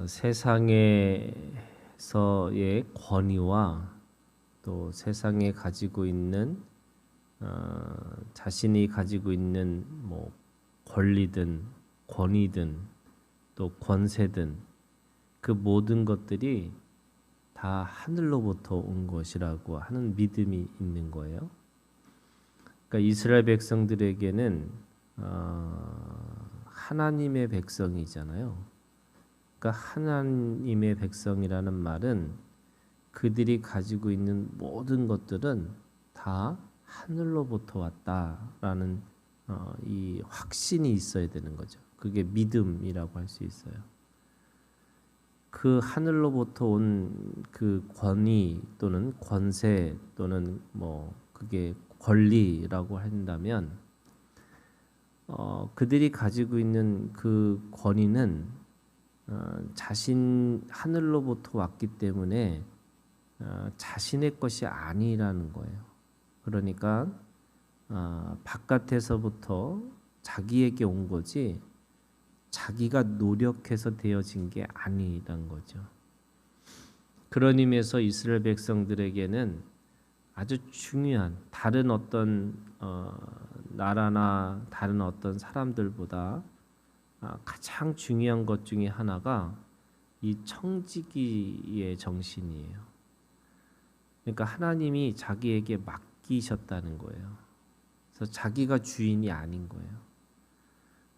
세상에서의 권위와 또 세상에 가지고 있는 자신이 가지고 있는 뭐 권리든 권위든 또 권세든 그 모든 것들이 다 하늘로부터 온 것이라고 하는 믿음이 있는 거예요. 그러니까 이스라엘 백성들에게는 하나님의 백성이잖아요. 그러니까 하나님의 백성이라는 말은 그들이 가지고 있는 모든 것들은 다 하늘로부터 왔다라는 이 확신이 있어야 되는 거죠. 그게 믿음이라고 할 수 있어요. 그 하늘로부터 온 그 권위 또는 권세 또는 뭐 그게 권리라고 한다면 그들이 가지고 있는 그 권위는 자신 하늘로부터 왔기 때문에 자신의 것이 아니라는 거예요. 그러니까 바깥에서부터 자기에게 온 거지 자기가 노력해서 되어진 게 아니란 거죠. 그런 의미에서 이스라엘 백성들에게는 아주 중요한 다른 어떤 나라나 다른 어떤 사람들보다 가장 중요한 것 중에 하나가 이 청지기의 정신이에요. 그러니까 하나님이 자기에게 맡기셨다는 거예요. 그래서 자기가 주인이 아닌 거예요.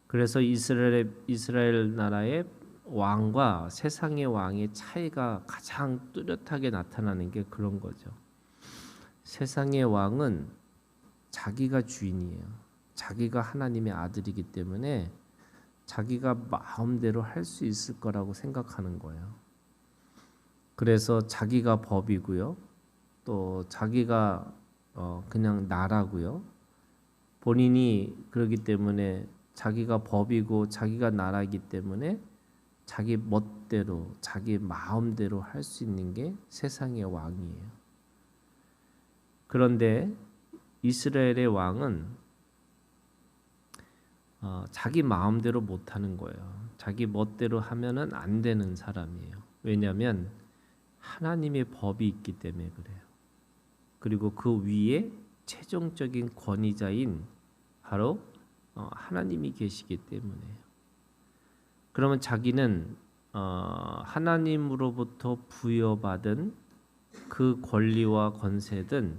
그래서 이스라엘 나라의 왕과 세상의 왕의 차이가 가장 뚜렷하게 나타나는 게 그런 거죠. 세상의 왕은 자기가 주인이에요. 자기가 하나님의 아들이기 때문에 자기가 마음대로 할 수 있을 거라고 생각하는 거예요. 그래서 자기가 법이고요. 또 자기가 그냥 나라고요. 본인이 그러기 때문에 자기가 법이고 자기가 나라이기 때문에 자기 멋대로 자기 마음대로 할 수 있는 게 세상의 왕이에요. 그런데 이스라엘의 왕은 자기 마음대로 못하는 거예요. 자기 멋대로 하면은 안 되는 사람이에요. 왜냐하면 하나님의 법이 있기 때문에 그래요. 그리고 그 위에 최종적인 권위자인 바로 하나님이 계시기 때문에요. 그러면 자기는 하나님으로부터 부여받은 그 권리와 권세든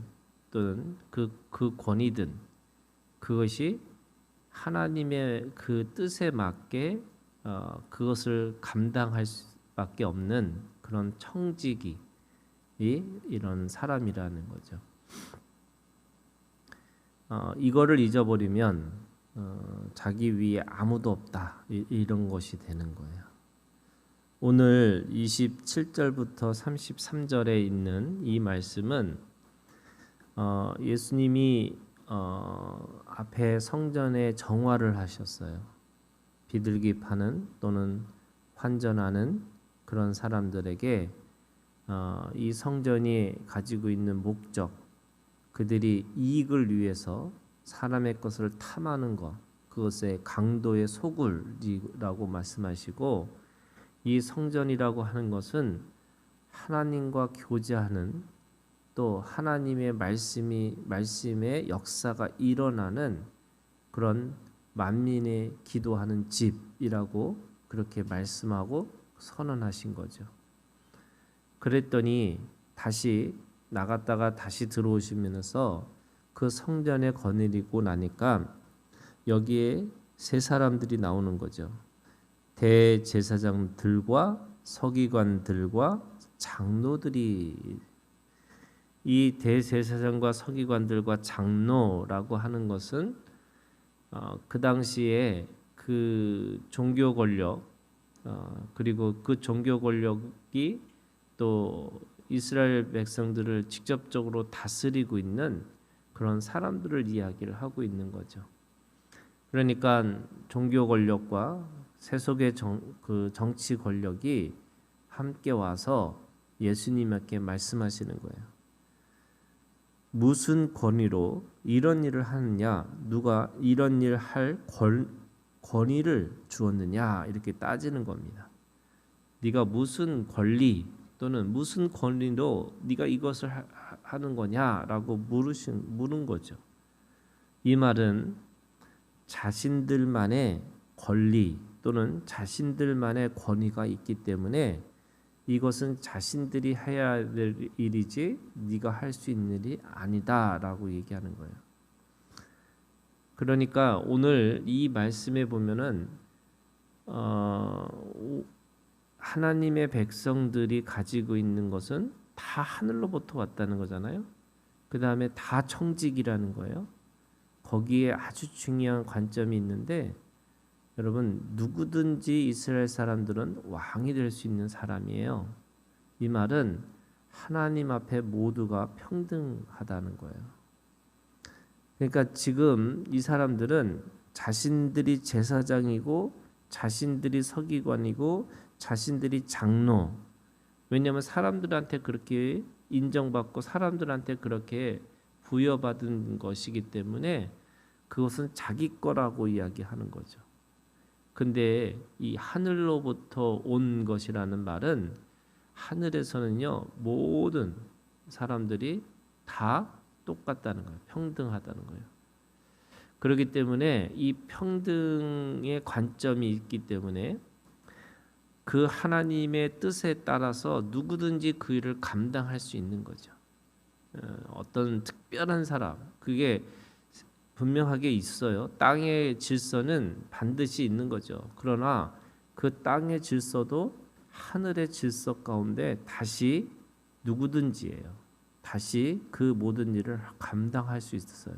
또는 그 권위든 그것이 하나님의 그 뜻에 맞게 그것을 감당할 수밖에 없는 그런 청지기 이런 사람이라는 거죠. 이거를 잊어버리면 자기 위에 아무도 없다 이런 것이 되는 거예요. 오늘 27절부터 33절에 있는 이 말씀은 예수님이 앞에 성전에 정화를 하셨어요. 비둘기 파는 또는 환전하는 그런 사람들에게 이 성전이 가지고 있는 목적, 그들이 이익을 위해서 사람의 것을 탐하는 것, 그것의 강도의 소굴이라고 말씀하시고, 이 성전이라고 하는 것은 하나님과 교제하는 또 하나님의 말씀의 역사가 일어나는 그런 만민의 기도하는 집이라고 그렇게 말씀하고 선언하신 거죠. 그랬더니 다시 나갔다가 다시 들어오시면서 그 성전에 거느리고 나니까 여기에 세 사람들이 나오는 거죠. 대제사장들과 서기관들과 장로들이, 이 대제사장과 서기관들과 장로라고 하는 것은 그 당시에 그 종교 권력 그리고 그 종교 권력이 또 이스라엘 백성들을 직접적으로 다스리고 있는 그런 사람들을 이야기를 하고 있는 거죠. 그러니까 종교 권력과 세속의 그 정치 권력이 함께 와서 예수님께 말씀하시는 거예요. 무슨 권위로 이런 일을 하느냐, 누가 이런 일을 할 권위를 주었느냐, 이렇게 따지는 겁니다. 네가 무슨 권리 또는 무슨 권리로 네가 이것을 하는 거냐라고 물은 거죠. 이 말은 자신들만의 권리 또는 자신들만의 권위가 있기 때문에 이것은 자신들이 해야 될 일이지 네가 할 수 있는 일이 아니다라고 얘기하는 거예요. 그러니까 오늘 이 말씀에 보면은 하나님의 백성들이 가지고 있는 것은 다 하늘로부터 왔다는 거잖아요. 그 다음에 다 청직이라는 거예요. 거기에 아주 중요한 관점이 있는데 여러분 누구든지 이스라엘 사람들은 왕이 될 수 있는 사람이에요. 이 말은 하나님 앞에 모두가 평등하다는 거예요. 그러니까 지금 이 사람들은 자신들이 제사장이고 자신들이 서기관이고 자신들이 장로, 왜냐하면 사람들한테 그렇게 인정받고 사람들한테 그렇게 부여받은 것이기 때문에 그것은 자기 거라고 이야기하는 거죠. 근데 이 하늘로부터 온 것이라는 말은 하늘에서는요 모든 사람들이 다 똑같다는 거예요. 평등하다는 거예요. 그렇기 때문에 이 평등의 관점이 있기 때문에 그 하나님의 뜻에 따라서 누구든지 그 일을 감당할 수 있는 거죠. 어떤 특별한 사람, 그게 분명하게 있어요. 땅의 질서는 반드시 있는 거죠. 그러나 그 땅의 질서도 하늘의 질서 가운데 다시 누구든지예요. 다시 그 모든 일을 감당할 수 있어요.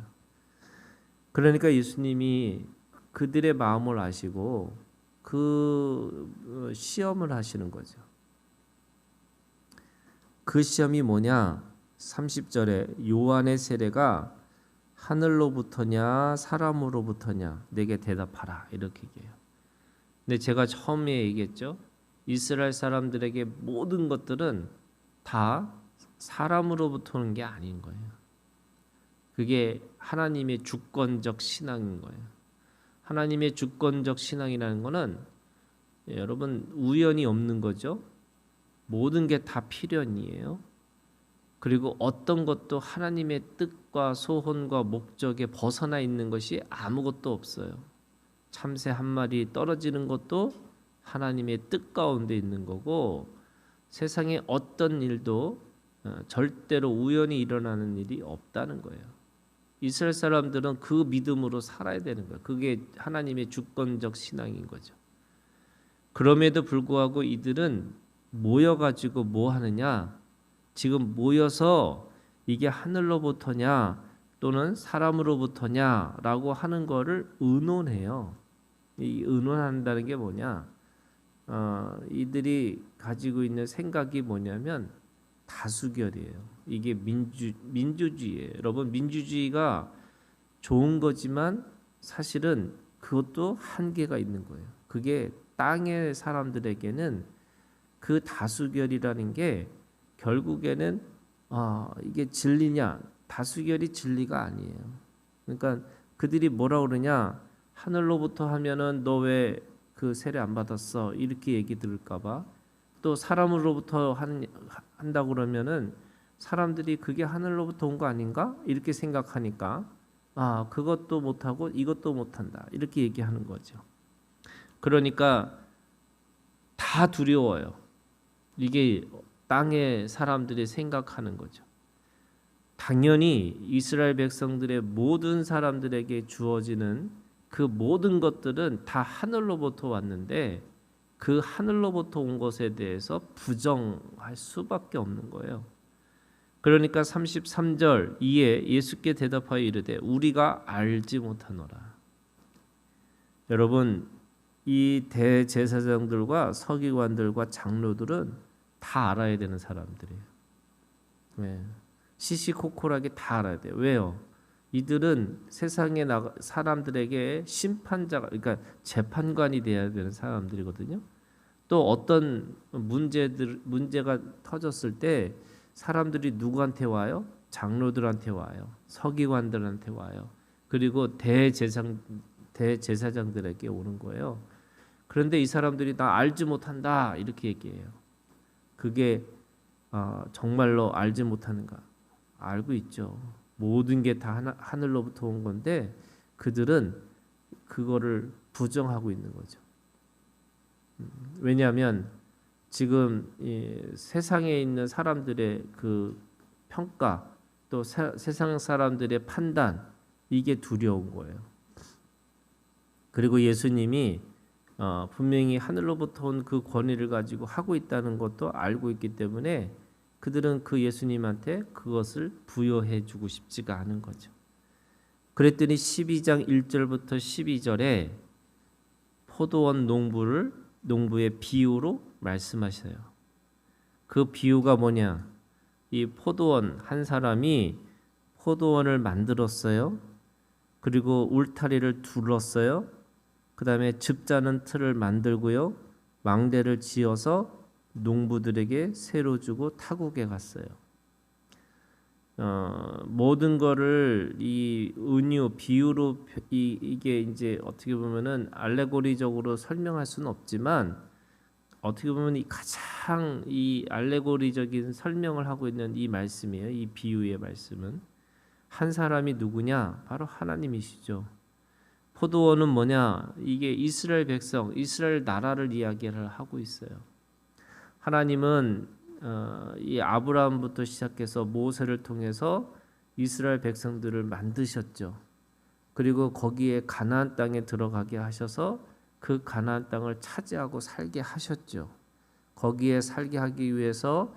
그러니까 예수님이 그들의 마음을 아시고 그 시험을 하시는 거죠. 그 시험이 뭐냐? 30절에 요한의 세례가 하늘로부터냐 사람으로부터냐 내게 대답하라 이렇게 얘기해요. 근데 제가 처음에 얘기했죠. 이스라엘 사람들에게 모든 것들은 다 사람으로부터 오는 게 아닌 거예요. 그게 하나님의 주권적 신앙인 거예요. 하나님의 주권적 신앙이라는 거는 여러분 우연이 없는 거죠. 모든 게 다 필연이에요. 그리고 어떤 것도 하나님의 뜻과 소원과 목적에 벗어나 있는 것이 아무것도 없어요. 참새 한 마리 떨어지는 것도 하나님의 뜻 가운데 있는 거고 세상에 어떤 일도 절대로 우연히 일어나는 일이 없다는 거예요. 이스라엘 사람들은 그 믿음으로 살아야 되는 거예요. 그게 하나님의 주권적 신앙인 거죠. 그럼에도 불구하고 이들은 모여가지고 뭐 하느냐? 지금 모여서 이게 하늘로부터냐 또는 사람으로부터냐라고 하는 거를 의논해요. 이 의논한다는 게 뭐냐? 이들이 가지고 있는 생각이 뭐냐면 다수결이에요. 이게 민주주의예요. 여러분 민주주의가 좋은 거지만 사실은 그것도 한계가 있는 거예요. 그게 땅의 사람들에게는 그 다수결이라는 게 결국에는 이게 진리냐? 다수결이 진리가 아니에요. 그러니까 그들이 뭐라 그러냐? 하늘로부터 하면은 너 왜 그 세례 안 받았어? 이렇게 얘기 들을까봐. 또 사람으로부터 한다고 그러면은 사람들이 그게 하늘로부터 온 거 아닌가? 이렇게 생각하니까 그것도 못하고 이것도 못한다. 이렇게 얘기하는 거죠. 그러니까 다 두려워요. 이게 땅의 사람들이 생각하는 거죠. 당연히 이스라엘 백성들의 모든 사람들에게 주어지는 그 모든 것들은 다 하늘로부터 왔는데 그 하늘로부터 온 것에 대해서 부정할 수밖에 없는 거예요. 그러니까 33절 이에 예수께 대답하여 이르되 우리가 알지 못하노라. 여러분 이 대제사장들과 서기관들과 장로들은 다 알아야 되는 사람들이에요. 네. 시시콜콜하게 다 알아야 돼요. 왜요? 이들은 세상에 사람들에게 심판자가, 그러니까 재판관이 돼야 되는 사람들이거든요. 또 어떤 문제가 터졌을 때 사람들이 누구한테 와요? 장로들한테 와요. 서기관들한테 와요. 그리고 대제사장들에게 오는 거예요. 그런데 이 사람들이 나 알지 못한다 이렇게 얘기해요. 그게 정말로 알지 못하는가? 알고 있죠. 모든 게 다 하늘로부터 온 건데 그들은 그거를 부정하고 있는 거죠. 왜냐하면 지금 이 세상에 있는 사람들의 그 평가 또 세상 사람들의 판단 이게 두려운 거예요. 그리고 예수님이 분명히 하늘로부터 온 그 권위를 가지고 하고 있다는 것도 알고 있기 때문에 그들은 그 예수님한테 그것을 부여해 주고 싶지가 않은 거죠. 그랬더니 12장 1절부터 12절에 포도원 농부의 비유로 말씀하셔요. 그 비유가 뭐냐? 이 포도원 한 사람이 포도원을 만들었어요. 그리고 울타리를 둘렀어요. 그 다음에 즙자는 틀을 만들고요. 망대를 지어서 농부들에게 새로 주고 타국에 갔어요. 모든 거를 이 은유 비유로 이게 이제 어떻게 보면은 알레고리적으로 설명할 수는 없지만 어떻게 보면 이 가장 이 알레고리적인 설명을 하고 있는 이 말씀이에요. 이 비유의 말씀은 한 사람이 누구냐? 바로 하나님이시죠. 포도원은 뭐냐? 이게 이스라엘 백성, 이스라엘 나라를 이야기를 하고 있어요. 하나님은 이 아브라함부터 시작해서 모세를 통해서 이스라엘 백성들을 만드셨죠. 그리고 거기에 가나안 땅에 들어가게 하셔서 그 가나안 땅을 차지하고 살게 하셨죠. 거기에 살게 하기 위해서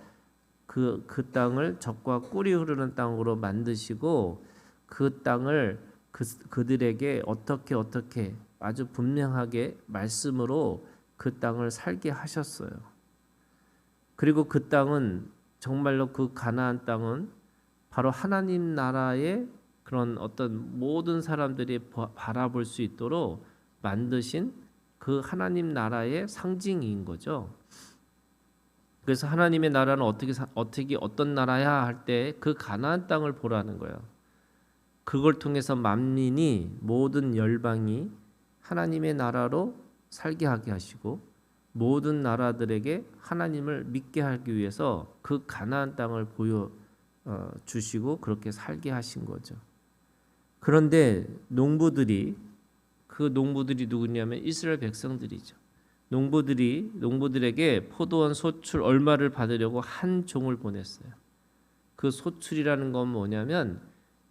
그 땅을 젖과 꿀이 흐르는 땅으로 만드시고 그 땅을 그들에게 어떻게 아주 분명하게 말씀으로 그 땅을 살게 하셨어요. 그리고 그 땅은 정말로 그 가나안 땅은 바로 하나님 나라의 그런 어떤 모든 사람들이 바라볼 수 있도록 만드신 그 하나님 나라의 상징인 거죠. 그래서 하나님의 나라는 어떤 나라야 할 때 그 가나안 땅을 보라는 거예요. 그걸 통해서 만민이 모든 열방이 하나님의 나라로 살게 하게 하시고 모든 나라들에게 하나님을 믿게 하기 위해서 그 가나안 땅을 보여 주시고 그렇게 살게 하신 거죠. 그런데 농부들이 누구냐면 이스라엘 백성들이죠. 농부들에게 포도원 소출 얼마를 받으려고 한 종을 보냈어요. 그 소출이라는 건 뭐냐면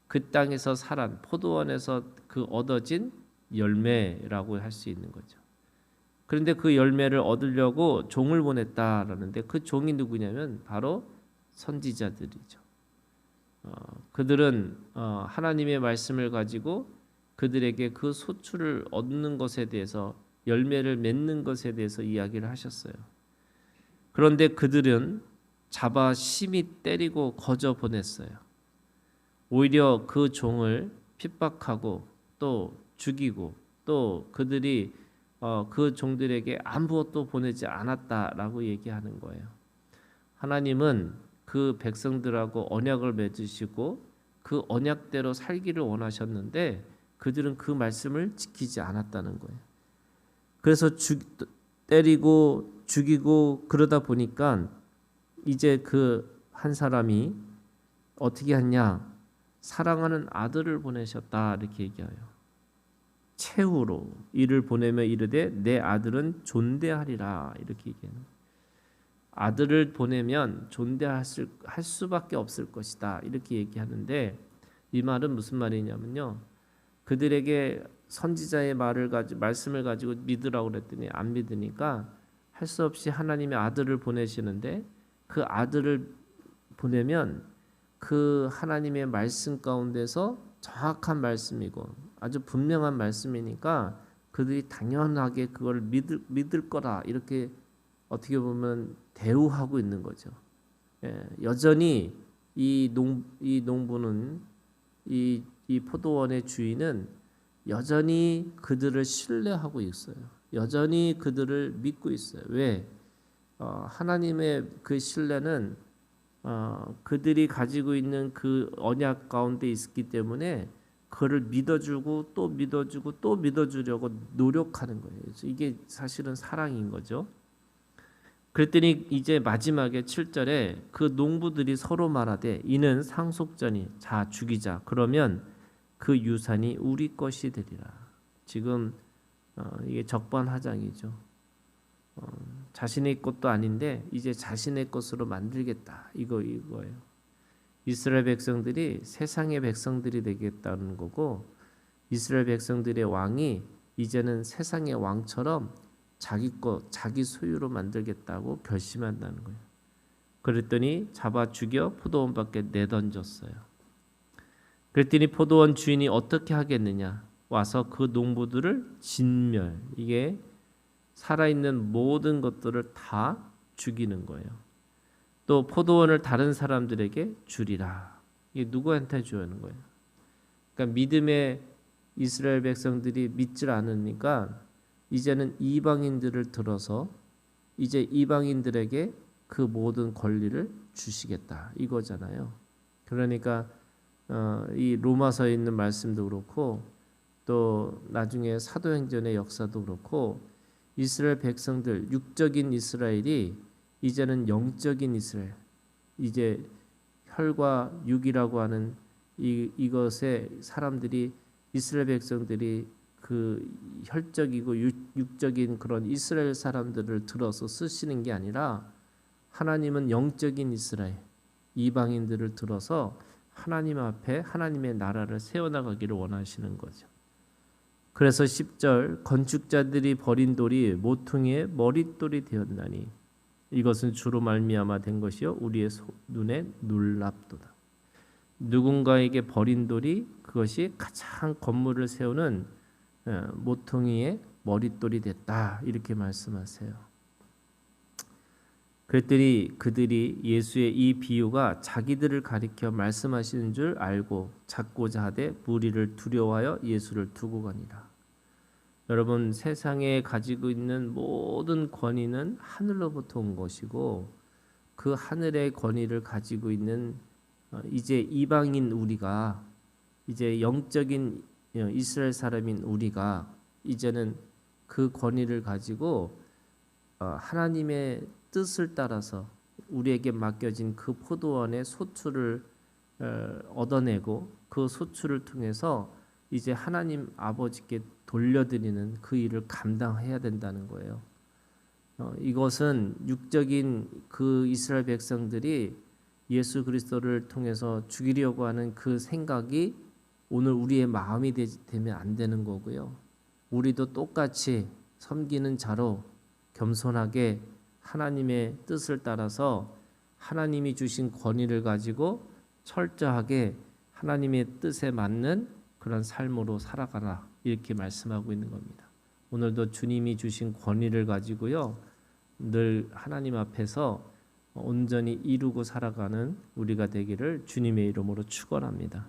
그 땅에서 살한 포도원에서 그 얻어진 열매라고 할 수 있는 거죠. 그런데 그 열매를 얻으려고 종을 보냈다라는데 그 종이 누구냐면 바로 선지자들이죠. 그들은 하나님의 말씀을 가지고 그들에게 그 소출을 얻는 것에 대해서 열매를 맺는 것에 대해서 이야기를 하셨어요. 그런데 그들은 잡아 심히 때리고 거저 보냈어요. 오히려 그 종을 핍박하고 또 죽이고 또 그들이 그 종들에게 아무것도 보내지 않았다라고 얘기하는 거예요. 하나님은 그 백성들하고 언약을 맺으시고 그 언약대로 살기를 원하셨는데 그들은 그 말씀을 지키지 않았다는 거예요. 그래서 때리고 죽이고 그러다 보니까 이제 그 한 사람이 어떻게 했냐? 사랑하는 아들을 보내셨다 이렇게 얘기해요. 최후로 이를 보내며 이르되 내 아들은 존대하리라 이렇게 얘기해요. 아들을 보내면 존대할 수밖에 없을 것이다 이렇게 얘기하는데 이 말은 무슨 말이냐면요. 그들에게 선지자의 말씀을 가지고 믿으라고 그랬더니 안 믿으니까 할 수 없이 하나님의 아들을 보내시는데 그 아들을 보내면 그 하나님의 말씀 가운데서 정확한 말씀이고 아주 분명한 말씀이니까 그들이 당연하게 그걸 믿을 거라 이렇게 어떻게 보면 대우하고 있는 거죠. 여전히 이 농부는 이 포도원의 주인은 여전히 그들을 신뢰하고 있어요. 여전히 그들을 믿고 있어요. 왜? 하나님의 그 신뢰는 그들이 가지고 있는 그 언약 가운데 있기 때문에 그를 믿어주고 또 믿어주고 또 믿어주려고 노력하는 거예요. 그래서 이게 사실은 사랑인 거죠. 그랬더니 이제 마지막에 7절에 그 농부들이 서로 말하되 이는 상속자니 자 죽이자. 그러면 그 유산이 우리 것이 되리라. 지금 이게 적반하장이죠. 자신의 것도 아닌데 이제 자신의 것으로 만들겠다. 이거예요. 이스라엘 백성들이 세상의 백성들이 되겠다는 거고 이스라엘 백성들의 왕이 이제는 세상의 왕처럼 자기 것, 자기 소유로 만들겠다고 결심한다는 거예요. 그랬더니 잡아 죽여 포도원 밖에 내던졌어요. 그랬더니 포도원 주인이 어떻게 하겠느냐? 와서 그 농부들을 진멸. 이게 살아있는 모든 것들을 다 죽이는 거예요. 또 포도원을 다른 사람들에게 주리라. 이게 누구한테 주는 거예요? 그러니까 믿음의 이스라엘 백성들이 믿질 않으니까 이제는 이방인들을 들어서 이제 이방인들에게 그 모든 권리를 주시겠다 이거잖아요. 그러니까 이 로마서에 있는 말씀도 그렇고 또 나중에 사도행전의 역사도 그렇고 이스라엘 백성들 육적인 이스라엘이 이제는 영적인 이스라엘, 이제 혈과 육이라고 하는 이것에 사람들이 이스라엘 백성들이 그 혈적이고 육적인 그런 이스라엘 사람들을 들어서 쓰시는 게 아니라 하나님은 영적인 이스라엘 이방인들을 들어서 하나님 앞에 하나님의 나라를 세워나가기를 원하시는 거죠. 그래서 10절 건축자들이 버린 돌이 모퉁이의 머릿돌이 되었나니 이것은 주로 말미암아 된 것이요 우리의 눈에 놀랍도다. 누군가에게 버린 돌이 그것이 가장 건물을 세우는 모퉁이의 머릿돌이 됐다 이렇게 말씀하세요. 그랬더니 그들이 예수의 이 비유가 자기들을 가리켜 말씀하시는 줄 알고 찾고자 하되 무리를 두려워하여 예수를 두고 가니라. 여러분 세상에 가지고 있는 모든 권위는 하늘로부터 온 것이고 그 하늘의 권위를 가지고 있는 이제 이방인 우리가 이제 영적인 이스라엘 사람인 우리가 이제는 그 권위를 가지고 하나님의 뜻을 따라서 우리에게 맡겨진 그 포도원의 소출을 얻어내고 그 소출을 통해서 이제 하나님 아버지께 돌려드리는 그 일을 감당해야 된다는 거예요. 이것은 육적인 그 이스라엘 백성들이 예수 그리스도를 통해서 죽이려고 하는 그 생각이 오늘 우리의 마음이 되면 안 되는 거고요. 우리도 똑같이 섬기는 자로 겸손하게 하나님의 뜻을 따라서 하나님이 주신 권위를 가지고 철저하게 하나님의 뜻에 맞는 그런 삶으로 살아가라 이렇게 말씀하고 있는 겁니다. 오늘도 주님이 주신 권위를 가지고요. 늘 하나님 앞에서 온전히 이루고 살아가는 우리가 되기를 주님의 이름으로 축원합니다.